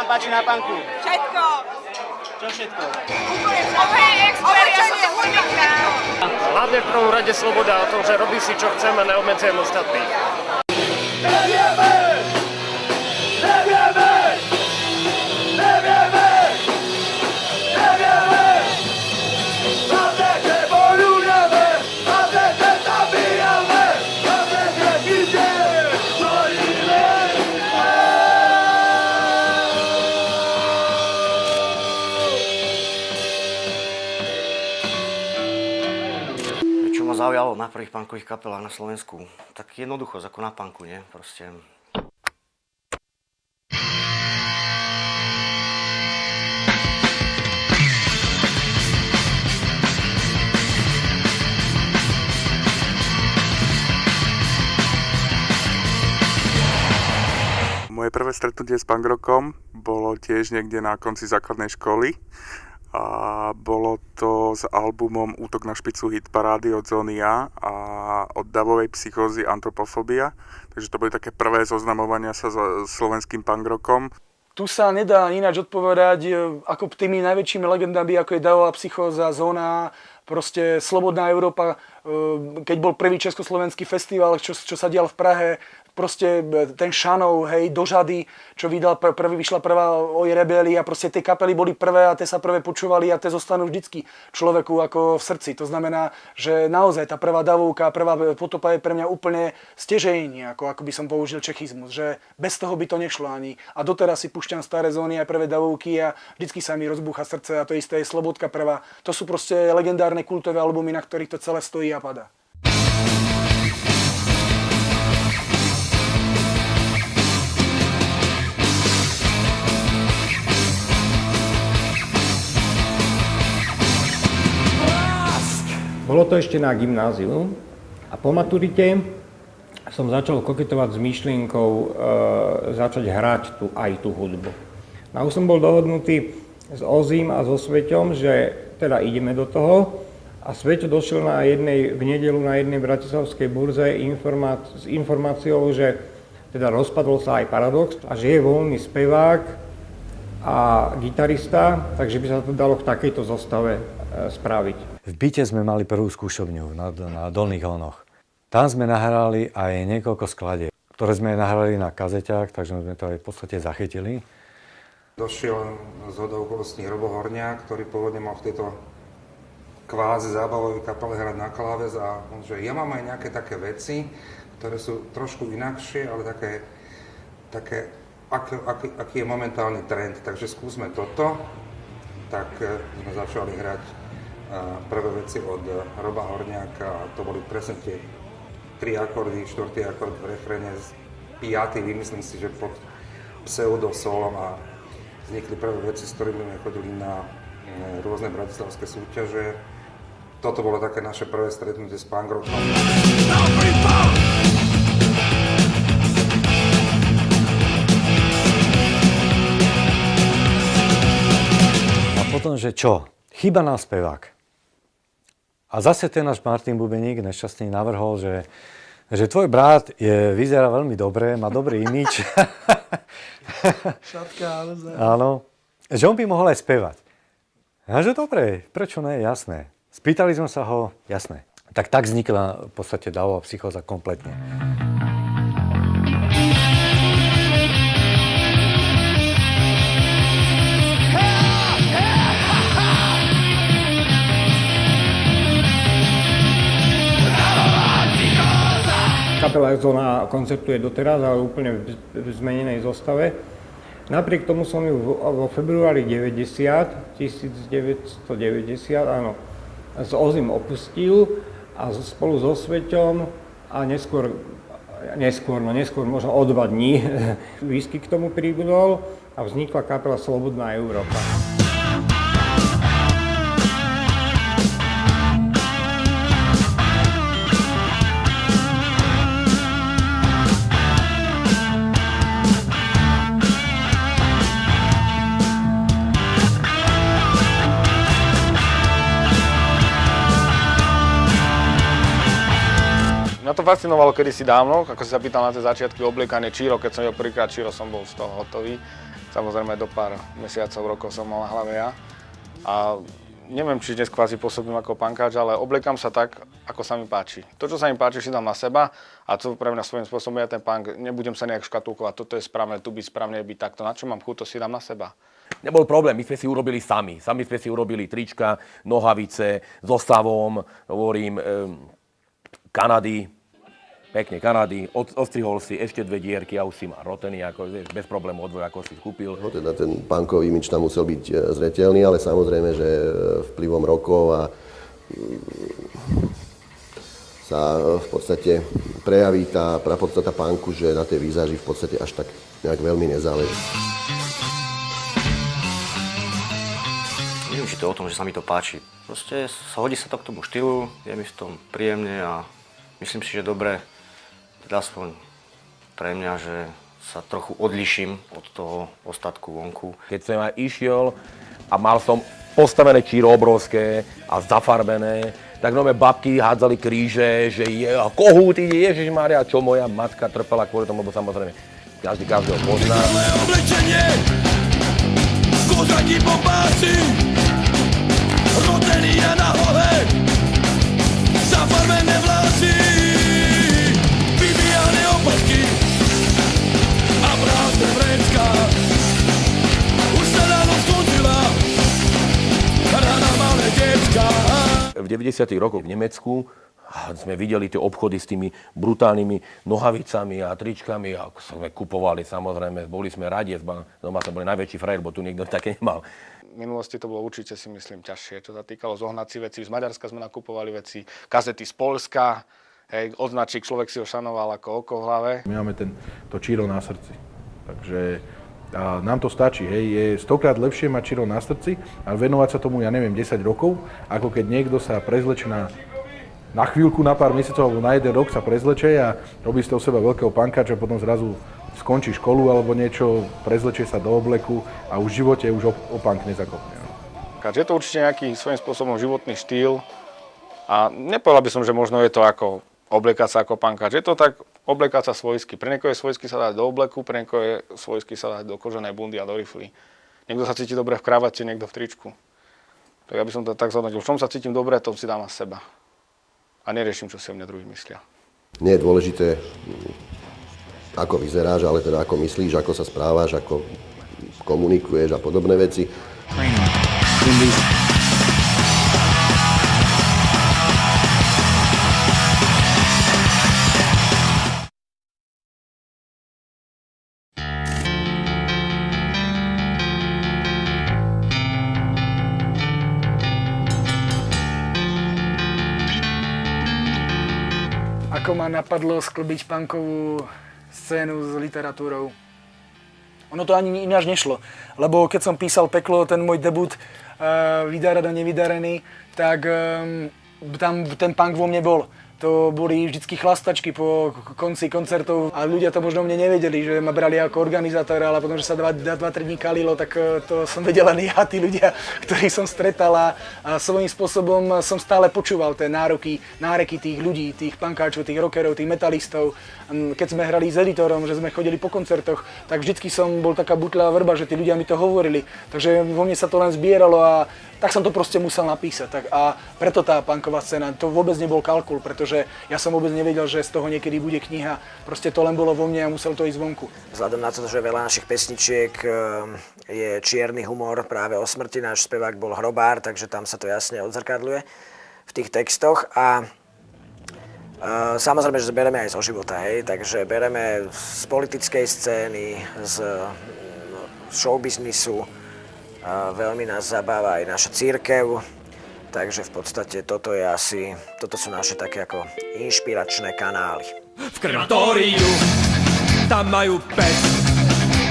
páči na punku? Všetko. Čo všetko? Hlavne v prvom rade sloboda o tom, že robí si čo chceme, neobmedzujem ostatných. Nevieme! Nevieme! Nevieme! Nevieme! A tete bojujeme! A tete zabíjame! A tete ide! Stojíme! Čo ma zaujalo na prvých punkových kapelách na Slovensku? Tak jednoduchosť, ako na punku, nie? Proste. Moje prvé stretnutie s punk rockom bolo tiež niekde na konci základnej školy. A bolo to s albumom Útok na špicu hitparády od Zóny A a od Davovej psychózy Antropofobia. Takže to boli také prvé zoznamovania sa s slovenským punk rockom. Tu sa nedá ináč odpovedať ako tými najväčšími legendami, ako je Davová psychóza, Zóna A, proste Slobodná Európa, keď bol prvý československý festival, čo sa dial v Prahe, proste ten Šanov, hej, Dožady, čo vyšla prvá Oj Rebeli a proste tie kapely boli prvé a tie sa prvé počúvali a tie zostanú vždycky človeku ako v srdci. To znamená, že naozaj tá prvá Davovka, prvá Potopa je pre mňa úplne stežejní, ako by som použil čechizmus, že bez toho by to nešlo ani. A doteraz si púšťam staré Zóny aj prvé Davovky a vždycky sa mi rozbúcha srdce a to isté je Slobodka prvá. To sú proste legendárne kultové albumy, na ktorých to celé stojí a padá. Bolo to ešte na gymnáziu a po maturite som začal koketovať s myšlienkou začať hrať aj tú hudbu. No už som bol dohodnutý s Ozím a so Sveťom, že teda ideme do toho a Sveťo došiel v nedeľu na jednej bratislavskej burze s informáciou, že teda rozpadol sa aj Paradox a že je voľný spevák a gitarista, takže by sa to dalo v takejto zostave spraviť. V byte sme mali prvú skúšobňu na Dolných Honoch. Tam sme nahrali aj niekoľko skladieb, ktoré sme nahrali na kazeťách, takže sme to aj v podstate zachytili. Došiel zhodou okolností Robo Horňák, ktorý pôvodne mal v tejto kvázi zábavovej kapele hrať na kláves a on, že ja mám aj nejaké také veci, ktoré sú trošku inakšie, ale také aký je momentálny trend, takže skúsme toto. Tak sme začali hrať prvé veci od Roba Horňáka a to boli presne tie 3 akordy, 4. akord v refréne, 5. vymyslím si, že pod pseudosolom a vznikli prvé veci, s ktorými sme chodili na rôzne bratislavské súťaže. Toto bolo také naše prvé stretnutie s punk rockom. A potom, že čo? Chýba nám spevák. A zase ten náš Martin Bubeník, nešťastný, navrhol, že tvoj brat vyzerá veľmi dobre, má dobrý imič. Šatka, áno. Že on by mohol aj spevať. A že dobre, prečo ne, jasné. Spýtali sme sa ho, jasné. Tak vznikla v podstate Davová psychóza kompletne. Kapela Zóna koncertuje doteraz, ale úplne v zmenenej zostave. Napriek tomu som ju vo februári 1990, áno, s Ozim opustil a spolu so Sveťom a neskôr, možno o 2 dní, whisky k tomu pribudol a vznikla kapela Slobodná Európa. to fascinovalo kedysi dávno, ako si sa pýtal na tie začiatky obliekanie Čiro, keď som videl prvýkrát Čiro, som bol z toho hotový. Samozrejme do pár mesiacov, rokov som mal na hlave ja. A neviem, či dnes kvázi pôsobím ako pankáč, ale obliekam sa tak, ako sa mi páči. To, čo sa mi páči, si dám na seba a to pre mňa svojím spôsobom je ten punk. Nebudem sa nejak škatulkovať, toto je správne, tu byť správne, byť takto. Na čo mám chuť, to si dám na seba. Nebol problém, my sme si urobili sami. Sami sme si urobili trička, nohavice, so stavom, hovorím, Kanady, pekne Kanady, odstrihol si ešte 2 dierky a už si má rotený, ako, vieš, bez problému odvoj, ako si kúpil. No, teda ten punkový imič tam musel byť zreteľný, ale samozrejme, že vplyvom rokov a sa v podstate prejaví tá prapodstata punku, že na tej výzaži v podstate až tak nejak veľmi nezáleží. Neviem, či to je o tom, že sa mi to páči. Proste hodí sa to k tomu štýlu, je mi v tom príjemne a myslím si, že dobre, teda aspoň pre mňa, že sa trochu odliším od toho ostatku vonku. Keď som aj išiel a mal som postavené Čiro obrovské a zafarbené, tak nové babky hádzali kríže, že je a kohúty, Ježišmária, čo moja matka trpela kvôli tomu, lebo samozrejme každý každého pozná. Oblečenie, kozaky popásy, rotenia na hlave, zafarbené vlasy, vybijané opasky a prázdne vrecká. Už sa ráno skončila rana malé decka. V 90. rokoch v Nemecku sme videli tie obchody s tými brutálnymi nohavicami a tričkami a sme kupovali samozrejme, boli sme radi, doma sme boli najväčší frajer, bo tu niekto také nemal. V minulosti to bolo určite, si myslím, ťažšie, čo sa týkalo zohnať si veci. Z Maďarska sme nakupovali veci, kazety z Poľska, hej, označík, človek si ho šanoval ako oko v hlave. My máme to Čiro na srdci, takže nám to stačí, hej, je 100-krát lepšie mať Čiro na srdci a venovať sa tomu, ja neviem, 10 rokov, ako keď niekto sa prezleče na chvíľku, na pár mesiacov alebo na 1 rok sa prezleče a robí z toho seba veľkého pankáča, potom zrazu skončí školu alebo niečo, prezlečie sa do obleku a už v živote už o punk nezakopne. Je to určite nejaký svojím spôsobom životný štýl a nepovedal by som, že možno je to ako obliekať sa ako pankáč. Je to tak obliekať sa svojsky. Pre niekoho je svojsky sa dať do obleku, pre niekoho je svojsky sa dať do koženej bundy a do rifly. Niekto sa cíti dobre v kravate, niekto v tričku. Tak ja by som to tak zhodnotil. V čom sa cítim dobre, to si dám na seba. A neriešim, čo si o mne druhý myslia. Nie je dôležité, ako vyzeráš, ale teda ako myslíš, ako sa správaš, ako komunikuješ a podobné veci. Ako ma napadlo sklbiť punkovú scénu s literatúrou. Ono to ani ináč nešlo, lebo keď som písal Peklo, ten môj debut, Vydarado nevydarený, tak tam ten punk vo mne bol. To boli vždycky chlastačky po konci koncertov a ľudia to možno mne nevedeli, že ma brali ako organizátora, ale potom, že sa 2-3 dní kalilo, tak to som vedel len ja, tí ľudia, ktorých som stretal a svojím spôsobom som stále počúval tie náreky tých ľudí, tých punkáčov, tých rockerov, tých metalistov. Keď sme hrali s editorom, že sme chodili po koncertoch, tak vždycky som bol taká butľavá vrba, že tí ľudia mi to hovorili. Takže vo mne sa to len zbieralo a tak som to proste musel napísať. Tak a preto tá punková scéna, to vôbec nebol kalkul, pretože ja som vôbec nevedel, že z toho niekedy bude kniha. Proste to len bolo vo mne a musel to ísť vonku. Vzhľadom na to, že veľa našich pesničiek je čierny humor, práve o smrti, náš spevák bol hrobár, takže tam sa to jasne odzrkadľuje v tých textoch. A samozrejme, že bereme aj zo života, hej, takže bereme z politickej scény, z showbiznisu, veľmi nás zabáva aj naša cirkev, takže v podstate toto sú naše také ako inšpiračné kanály. V krematóriu tam majú pec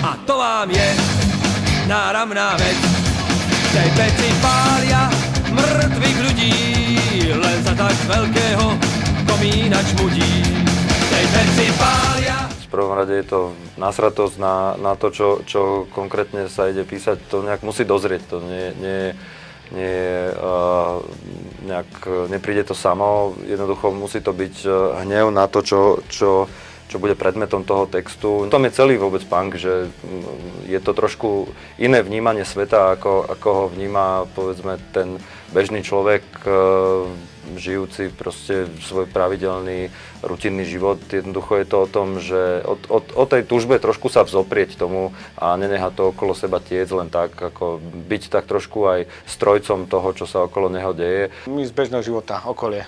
a to vám je náramná vec. V tej peci pália mŕtvych ľudí, len za tak veľkého komína čmudí. V tej peci pália. V prvom rade je to nasratosť na to, čo konkrétne sa ide písať. To nejak musí dozrieť. To nie nepríde to samo. Jednoducho musí to byť hnev na to, čo bude predmetom toho textu. V tom je celý vôbec punk, že je to trošku iné vnímanie sveta, ako ho vníma, povedzme, ten bežný človek, žijúci proste svoj pravidelný, rutinný život. Jednoducho je to o tom, že o tej túžbe trošku sa vzoprieť tomu a nenehať to okolo seba tiec len tak, ako byť tak trošku aj strojcom toho, čo sa okolo neho deje. My z bežného života, okolie.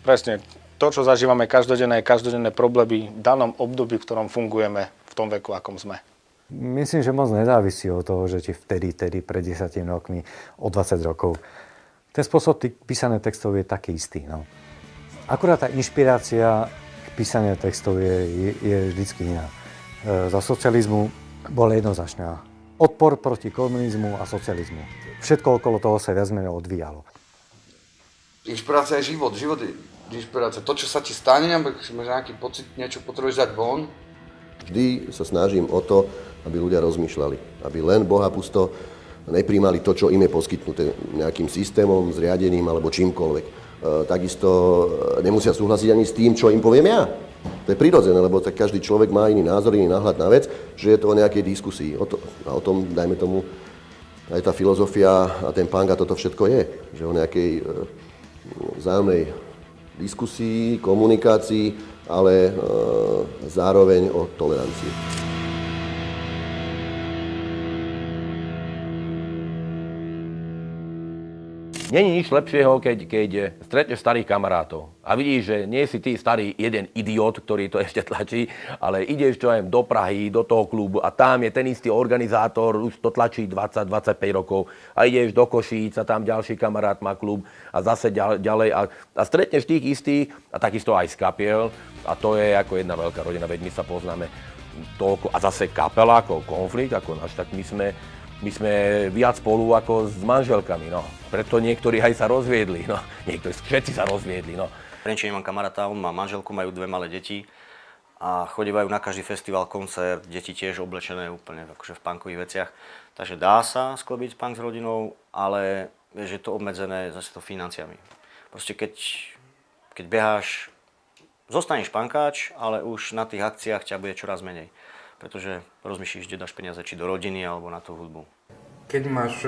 Presne. To, čo zažívame každodenné problémy v danom období, v ktorom fungujeme, v tom veku, akom sme. Myslím, že moc nezávisí od toho, že ti vtedy pred 10 rokmi, o 20 rokov. Ten spôsob písaných textov je taký istý. No. Akurát tá inšpirácia k písaniu textov je vždycky iná. Za socializmu bola jednoznačná. Odpor proti komunizmu a socializmu. Všetko okolo toho sa viac menej odvíjalo. Inšpirácia je život. Život je inšpirácia. To, čo sa ti stane, máš nejaký pocit, niečo potrebuješ dať von. Vždy sa snažím o to, aby ľudia rozmýšľali. Aby len bohapusto nepríjmali to, čo im je poskytnuté nejakým systémom, zriadeným alebo čímkoľvek. Takisto nemusia súhlasiť ani s tým, čo im poviem ja. To je prirodzené, lebo tak každý človek má iný názor, iný náhľad na vec, že je to o nejakej diskusii. O tom, dajme tomu, aj tá filozofia a ten punk a toto všetko je. Že o nejakej vzájomnej diskusii, komunikácii, ale zároveň o tolerancii. Není nič lepšieho, keď stretneš starých kamarátov a vidíš, že nie si ty starý jeden idiot, ktorý to ešte tlačí, ale ideš čo aj do Prahy, do toho klubu a tam je ten istý organizátor, už to tlačí 20-25 rokov a ideš do Košíc a tam ďalší kamarát má klub a zase ďalej a stretneš tých istých a takisto aj z kapiel a to je ako jedna veľká rodina, veď my sa poznáme toľko a zase kapela ako konflikt, ako náš, tak my sme viac spolu ako s manželkami, no. Preto niektorí aj sa rozviedli, no. Niektorí, všetci sa rozviedli, no. Renčine mám kamaráta, on má manželku, majú 2 malé deti a chodívajú na každý festival, koncert, deti tiež oblečené úplne akože v punkových veciach. Takže dá sa sklobiť punk s rodinou, ale vieš, je to obmedzené zase to financiami. Proste keď beháš, zostaneš punkáč, ale už na tých akciách ťa bude čoraz menej. Pretože rozmýšľaš, kde dáš peniaze, či do rodiny, alebo na tú hudbu. Keď máš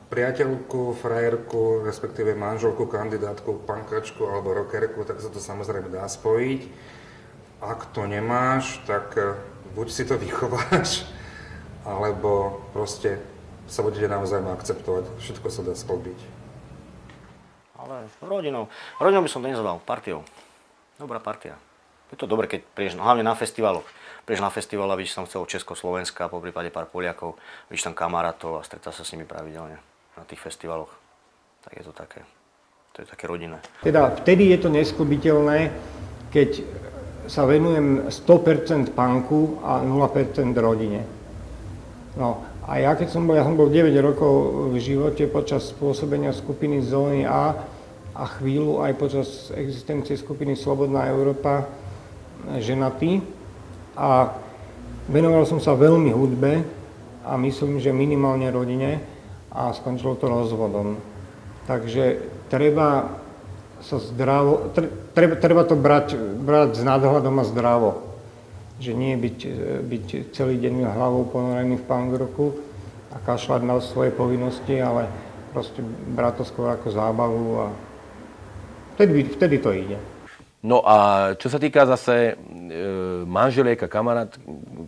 priateľku, frajerku, respektíve manželku, kandidátku, punkačku alebo rockerku, tak sa to samozrejme dá spojiť. Ak to nemáš, tak buď si to vychováš, alebo proste sa budete navzájom akceptovať. Všetko sa dá sklobiť. Ale rodinou by som to nezval, partiou. Dobrá partia. Je to dobre, keď prídeš, hlavne na festivaloch. Prídeš na festival a vidíš tam celého Československa, po prípade pár Poliakov, vidíš tam kamarátov a stretá sa s nimi pravidelne na tých festivaloch. Tak je to také, rodinné. Teda vtedy je to nesklubiteľné, keď sa venujem 100% punku a 0% rodine. No a ja som bol 9 rokov v živote počas pôsobenia skupiny Zóny A a chvíľu aj počas existencie skupiny Slobodná Európa ženatý. A venoval som sa veľmi hudbe a myslím, že minimálne rodine a skončilo to rozvodom. Takže treba to brať s nadhľadom a zdravo. Že nie byť celý deň hlavou ponorený v punk rocku a kašľať na svoje povinnosti, ale proste brať to skôr ako zábavu a vtedy to ide. No a čo sa týka zase manželiek a kamarát,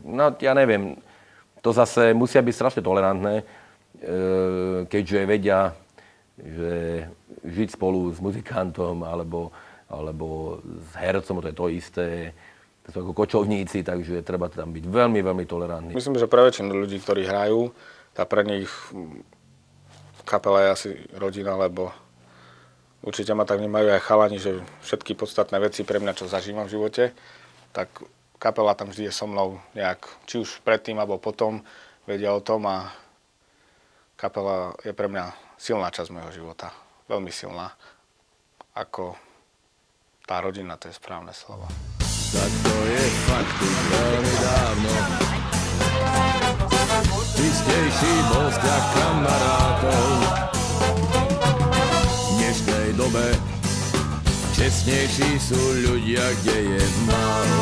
no ja neviem, to zase musia byť strašne tolerantné, keďže vedia, že žiť spolu s muzikantom alebo s hercom, to je to isté, to sú ako kočovníci, takže treba tam byť veľmi, veľmi tolerantný. Myslím, že pre väčšinu ľudí, ktorí hrajú, tá pre nich kapela je asi rodina, lebo určite ma tak vnímajú aj chalani, že všetky podstatné veci pre mňa, čo zažívam v živote, tak kapela tam vždy je so mnou nejak, či už predtým, alebo potom vedia o tom a kapela je pre mňa silná časť môjho života. Veľmi silná. Ako tá rodina, to je správne slovo. Tak to je fakt už veľmi dávno. Čistejší bol vzťah kamarát. bratov. V dnešnej dobe čestnejší sú ľudia, kde je málo.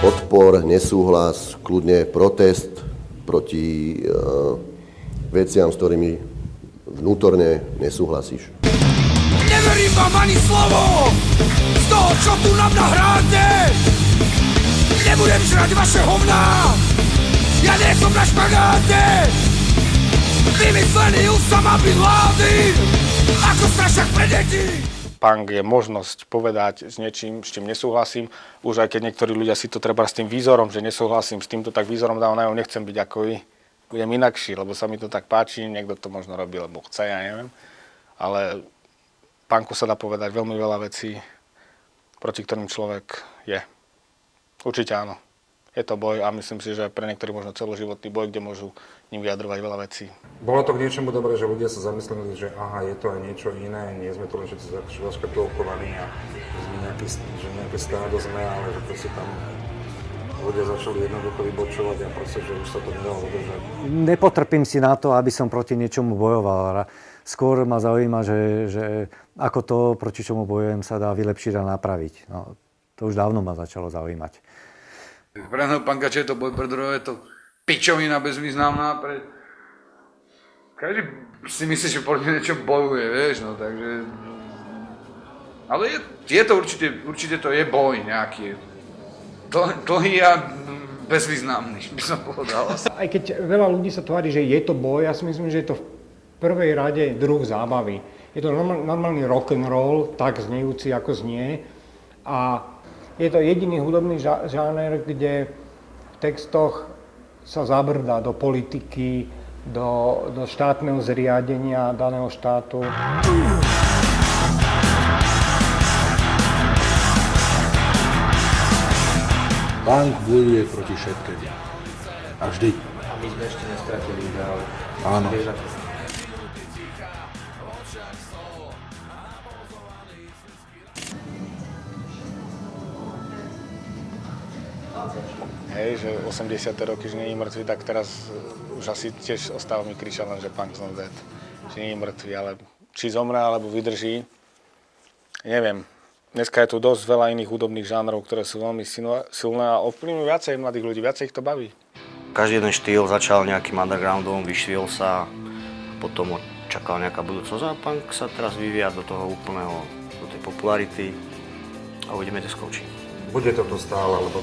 Odpor, nesúhlas, kľudne protest proti veciam, s ktorými vnútorne nesúhlasíš. Neverím vám ani slovo z toho, čo tu nám nahráte. Nebudem žrať vaše hovná, ja nie som na špagáte. Vymyslený Usama Bin Laden, ako strašák pre deti. Punk je možnosť povedať s niečím, s čím nesúhlasím. Už aj keď niektorí ľudia si to treba s tým výzorom, že nesúhlasím s týmto, tak výzorom dávajú, nechcem byť ako vy. Budem inakší, lebo sa mi to tak páči, niekto to možno robí, lebo chce, ja neviem. Ale punku sa dá povedať veľmi veľa vecí, proti ktorým človek je. Určite áno. Je to boj a myslím si, že pre niektorých možno celoživotný boj, kde môžu ním vyjadrovať veľa vecí. Bolo to k niečomu dobré, že ľudia sa zamysleli, že aha, je to aj niečo iné, nie sme to len všetci zaškatulkovaní a že nejaké stádo sme, ale že proste tam ľudia začali jednoducho vybočovať a proste, že už sa to nedalo udržať. Nepotrpím si na to, aby som proti niečomu bojoval. Skôr ma zaujíma, že ako to, proti čomu bojujem, sa dá vylepšiť a napraviť. No, to už dávno ma začalo zaujímať. Pre mňa pankača je to boj pre druhého, je to pičovina bezvýznamná. Každý si myslí, že proti niečo bojuje, vieš, no takže... Ale je to určite to je boj nejaký. Dlhý a bezvýznamný, by som povedal. Aj keď veľa ľudí sa tvári, že je to boj, ja si myslím, že je to v prvej rade druh zábavy. Je to normálny rock'n'roll, tak znejúci ako znie. A je to jediný hudobný žáner, kde v textoch sa zabrdá do politiky, do štátneho zriadenia daného štátu. Punk bojuje proti všetkému. A vždy. A my sme ešte nestratili ideál. Áno. Hej, že 80. roky, že nie je mŕtvy, tak teraz už asi tiež ostáva mi kričať len, že Punk's not dead. Že nie je mŕtvy, ale či zomre, alebo vydrží, neviem. Dneska je tu dosť veľa iných hudobných žánrov, ktoré sú veľmi silné a ovplyvňujú viacej mladých ľudí, viacej ich to baví. Každý jeden štýl začal nejakým undergroundom, vyšvil sa, potom čakala nejaká budúcnosť a punk sa teraz vyvíja do toho úplného, do tej popularity a uvidíme, kde skončí. Bude to tu stále, lebo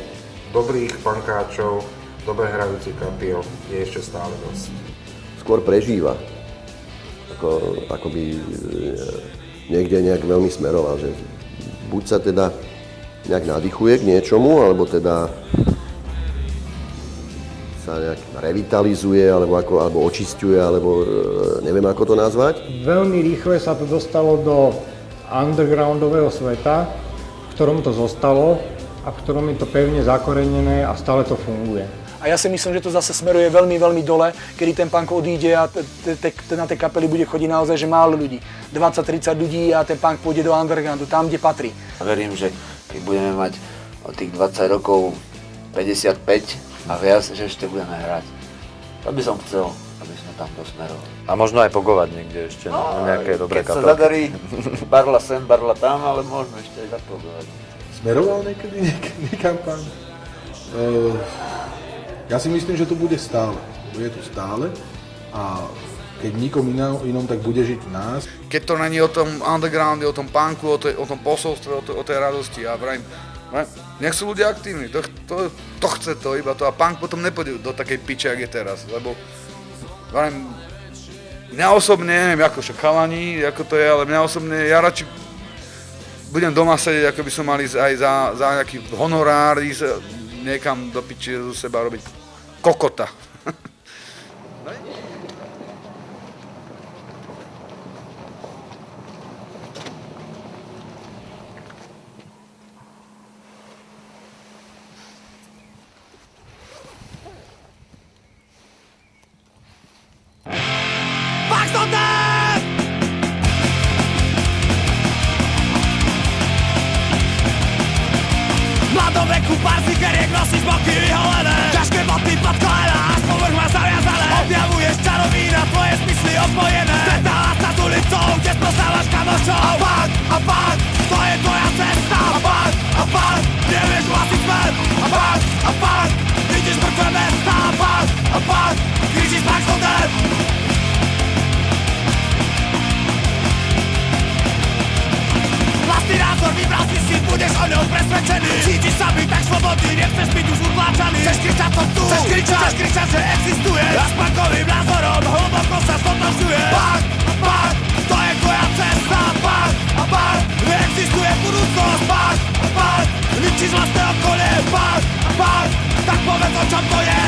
dobrých punkáčov, dobre hrajúcich kapiel je ešte stále dosť. Skôr prežíva, ako by niekde nejak veľmi smeroval, že buď sa teda nejak nadýchuje k niečomu, alebo teda sa nejak revitalizuje, alebo očisťuje, alebo neviem, ako to nazvať. Veľmi rýchle sa to dostalo do undergroundového sveta, v ktorom to zostalo a v ktorom je to pevne zakorenené a stále to funguje. A ja si myslím, že to zase smeruje veľmi, veľmi dole, kedy ten punk odíde a na tej kapely bude chodiť naozaj že málo ľudí. 20-30 ľudí a ten punk pôjde do undergroundu, tam, kde patrí. Verím, že keď budeme mať od tých 20 rokov 55 a viac, že ešte budeme hrať. To by som chcel, aby sme tam dosmerovali. A možno aj pogovať niekde ešte na nejaké dobré kapelky. Keď sa zadarí, barla sem, barla tam, ale môžeme ešte aj zapogovať. Smeroval niekedy niekam pán? Ja si myslím, že to bude stále. Bude tu stále a keď nikom inom, tak bude žiť v nás. Keď to není o tom undergrounde, o tom punku, o tom posolstve, o tej radosti, ja vrajím, nech sú ľudia aktívni, to chce to, iba to a punk potom nepôjde do takej piče, jak je teraz, lebo vrajím, mňa osobne, neviem ako však chalani, ako to je, ale mňa osobne, ja radšej budem doma sedieť, ako by som mal ísť aj za nejaký honorár, ísť niekam do piči zo seba robiť kokota. do veku pár cigariek nosíš boky vyholené. Ťažké boty pod kolena, až povrch má zaviazané. Objavuješ čaroví na tvoje zmysly odpojené. Stretávaš sa s ulicou, kde spoznávaš kamošov. A pak, to je tvoja cesta. A pak, nevieš vlasiť svet. A pak, vidíš mŕtve mesta. A pak, kričíš Back so dead. Vlastný názor vybral si, budeš o ňom presvedčený. Cítiš sa byť tak slobodný, nechceš byť už utláčaný. Chceš kričať som tu, chceš kričať, že existuje. A s punkovým názorom hlboko sa stotožňuje. Punk, to je tvoja cesta. Punk, neexistuje budúcnosť. Punk, ničíš vlastné okolie. Punk, tak povedz o čom to je.